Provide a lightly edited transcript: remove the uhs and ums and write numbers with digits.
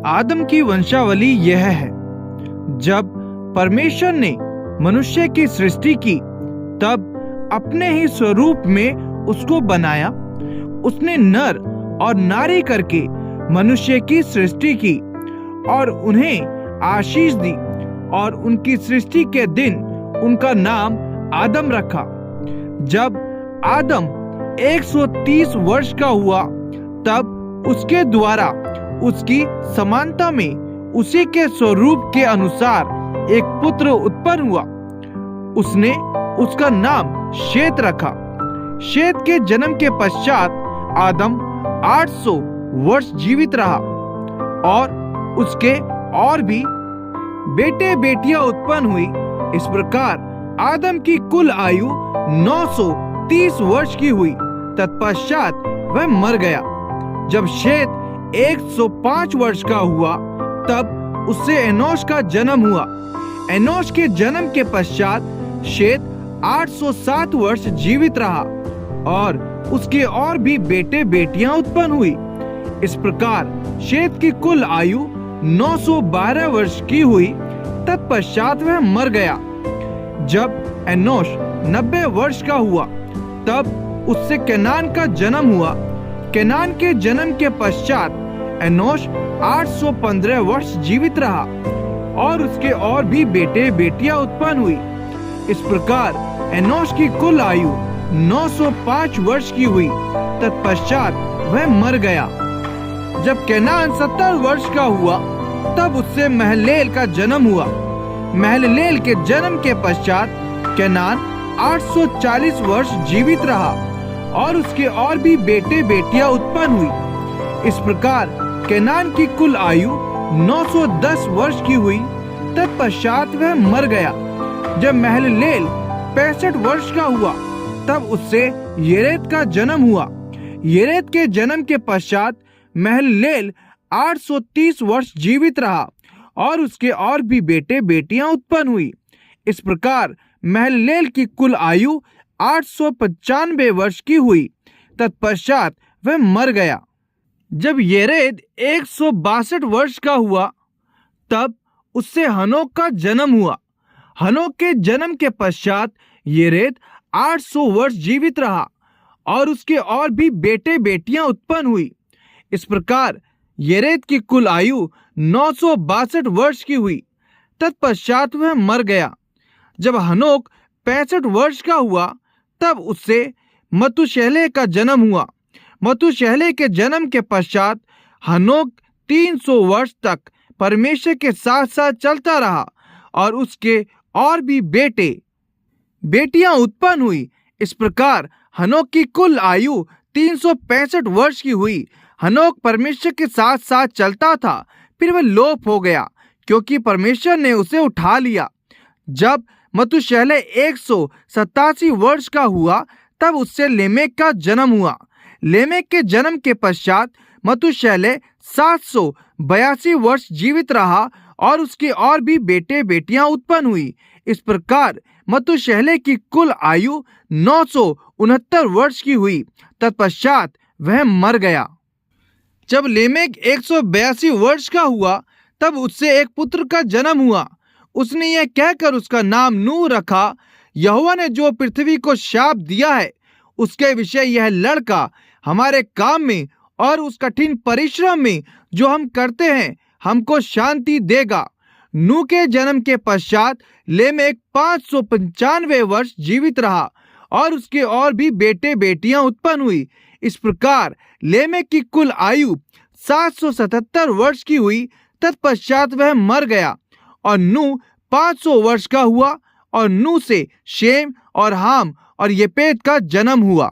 आदम की वंशावली यह है। जब परमेश्वर ने मनुष्य की सृष्टि की तब अपने ही स्वरूप में उसको बनाया। उसने नर और नारी करके मनुष्य की सृष्टि की और उन्हें आशीष दी और उनकी सृष्टि के दिन उनका नाम आदम रखा। जब आदम 130 वर्ष का हुआ तब उसके द्वारा उसकी समानता में उसी के स्वरूप के अनुसार एक पुत्र उत्पन्न हुआ। उसने उसका नाम शेत रखा। शेत के जन्म के पश्चात आदम 800 वर्ष जीवित रहा और उसके और भी बेटे बेटियां उत्पन्न हुई। इस प्रकार आदम की कुल आयु 930 वर्ष की हुई। तत्पश्चात वह मर गया। जब शेत 105 वर्ष का हुआ तब उससे एनोश का जन्म हुआ। एनोश के जन्म के पश्चात शेत 807 वर्ष जीवित रहा और उसके और भी बेटे बेटियां उत्पन्न हुई। इस प्रकार शेत की कुल आयु 912 वर्ष की हुई। तत्पश्चात वह मर गया। जब एनोश 90 वर्ष का हुआ तब उससे केनान का जन्म हुआ। केनान के जन्म के पश्चात एनोश 815 वर्ष जीवित रहा और उसके और भी बेटे बेटियां उत्पन्न हुई। इस प्रकार एनोश की कुल आयु 905 वर्ष की हुई। तत्पश्चात वह मर गया। जब केनान 70 वर्ष का हुआ तब उससे महललेल का जन्म हुआ। महललेल के जन्म के पश्चात केनान 840 वर्ष जीवित रहा और उसके और भी बेटे बेटियां उत्पन्न हुई। इस प्रकार केनान की कुल आयु 910 वर्ष की हुई। तत्पश्चात वह मर गया। जब महललेल 65 वर्ष का हुआ तब उससे येरेद का जन्म हुआ। येरेद के जन्म के पश्चात महललेल 830 वर्ष जीवित रहा और उसके और भी बेटे बेटियां उत्पन्न हुई। इस प्रकार महललेल की कुल आयु 895 वर्ष की हुई। तत्पश्चात वह मर गया। जब येरेद 162 वर्ष का हुआ तब उससे हनोक का जन्म हुआ। हनोक के जन्म के पश्चात येरेद 800 वर्ष जीवित रहा और उसके और भी बेटे बेटियां उत्पन्न हुई। इस प्रकार येरेद की कुल आयु 962 वर्ष की हुई। तत्पश्चात वह मर गया। जब हनोक 65 वर्ष का हुआ तब उससे मतुशेलह का जन्म हुआ। मतुशेलह के जन्म के पश्चात हनोक 300 वर्ष तक परमेश्वर के साथ साथ चलता रहा और उसके और भी बेटे बेटियां उत्पन्न हुई। इस प्रकार हनोक की कुल आयु 365 वर्ष की हुई। हनोक परमेश्वर के साथ साथ चलता था, फिर वह लोप हो गया क्योंकि परमेश्वर ने उसे उठा लिया। जब मतुशेलह 187 वर्ष का हुआ तब उससे लेमेक का जन्म हुआ। लेमेक के जन्म के पश्चात मतुशेलह 782 वर्ष जीवित रहा और उसके और भी बेटे बेटियां उत्पन्न हुई। इस प्रकार मतुशेलह की कुल आयु 969 वर्ष की हुई। तत्पश्चात वह मर गया। जब लेमेक 182 वर्ष का हुआ तब उससे एक पुत्र का जन्म हुआ। उसने यह कहकर उसका नाम नूह रखा, यहोवा ने जो पृथ्वी को शाप दिया है उसके विषय यह लड़का हमारे काम में और उस कठिन परिश्रम में जो हम करते हैं हमको शांति देगा। नूह के जन्म के पश्चात लेमेक 595 वर्ष जीवित रहा और उसके और भी बेटे बेटियां उत्पन्न हुई। इस प्रकार लेमेक की कुल आयु 777 वर्ष की हुई। तत्पश्चात वह मर गया और नूह 500 वर्ष का हुआ और नूह से शेम और हाम और येपेत का जन्म हुआ।